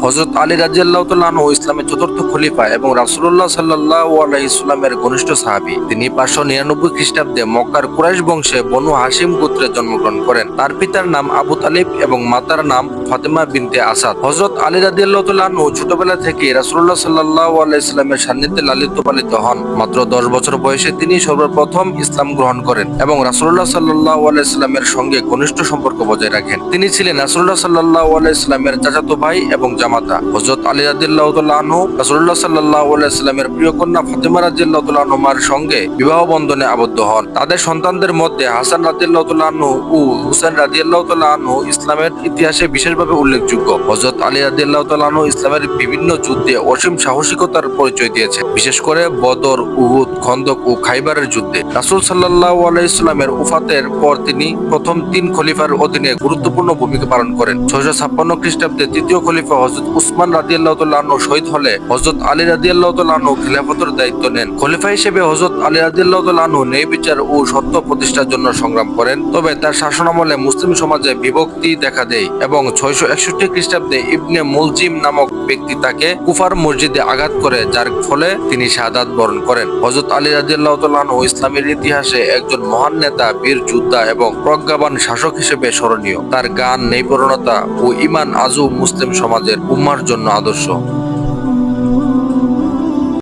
হযরত আলী রাদিয়াল্লাহু তাআলা আনহু ইসলামের চতুর্থ খলিফা এবং রাসূলুল্লাহ সাল্লাল্লাহু আলাইহি ওয়াসাল্লামের ঘনিষ্ঠ সাহাবী। তিনি 599 খ্রিস্টাব্দে মক্কার কুরাইশ বংশে বনু হাশিম গোত্রে জন্মগ্রহণ করেন। তার পিতার নাম আবু তালিব এবং মাতার নাম ফাতেমা বিনতে আসাদ। হযরত আলী রাদিয়াল্লাহু তাআলা আনহু ছোটবেলা থেকে রাসূলুল্লাহ সাল্লাল্লাহু আলাইহি ওয়াসাল্লামের সান্নিধ্যে লালিত পালিত হন। মাত্র 10 বছর বয়সে তিনি সর্বপ্রথম ইসলাম গ্রহণ করেন এবং রাসূলুল্লাহ সাল্লাল্লাহু আলাইহি ওয়াসাল্লামের সঙ্গে ঘনিষ্ঠ সম্পর্ক বজায় রাখেন। তিনি ছিলেন রাসূলুল্লাহ সাল্লাল্লাহু আলাইহি ওয়াসাল্লামের চাচাতো ভাই এবং জামাতা। হযরত আলী রাদিয়াল্লাহু তাআলা আনহু রাসূলুল্লাহ সাল্লাল্লাহু আলাইহি ওয়াসাল্লামের প্রিয় কন্যা ফাতেমা রাদিয়াল্লাহু তাআলা আনহার সঙ্গে বিবাহ বন্ধনে আবদ্ধ হন। তাদের সন্তানদের মধ্যে হাসান রাদিয়াল্লাহু তাআলা আনহু ও হুসাইন রাদিয়াল্লাহু তাআলা আনহু ইসলামের ইতিহাসে বিশেষভাবে উল্লেখযোগ্য। হযরত আলী রাদিয়াল্লাহু তাআলা আনহু ইসলামের বিভিন্ন যুদ্ধে অসীম সাহসিকতার পরিচয় দিয়েছেন, বিশেষ করে বদর, উহুদ, খন্দক ও খাইবারের যুদ্ধে। রাসূল সাল্লাল্লাহু আলাইহি ওয়াসাল্লামের ওফাতের পর তিনি প্রথম 3 খলিফার অধীনে গুরুত্বপূর্ণ ভূমিকা পালন করেন। 656 খ্রিস্টাব্দে তৃতীয় খলিফা হযরত উসমান রাদিয়াল্লাহু তাআলা আনহু শহীদ হলে হযরত আলী রাদিয়াল্লাহু তাআলা আনহু খিলাফতের দায়িত্ব নেন। খলিফা হিসেবে হযরত আলী রাদিয়াল্লাহু তাআলা আনহু ন্যায় বিচার ও সত্য প্রতিষ্ঠার জন্য সংগ্রাম করেন। তবে তার শাসনামলে মুসলিম সমাজে বিভক্তি দেখা দেয় এবং 661 খ্রিস্টাব্দে ইবনে মুলজিম নামক ব্যক্তি তাকে কুফার মসজিদে আঘাত করে, যার ফলে তিনি শাহাদাত বরণ করেন। হযরত আলী রাদিয়াল্লাহু তাআলা আনহু ইসলামের ইতিহাসে একজন মহান নেতা, বীর যোদ্ধা এবং প্রজ্ঞাবান শাসক হিসেবে স্মরণীয়। তার জ্ঞান, ন্যায়পরায়ণতা ও ঈমান আজও মুসলিম সমাজের উম্মাহর জন্য আদর্শ।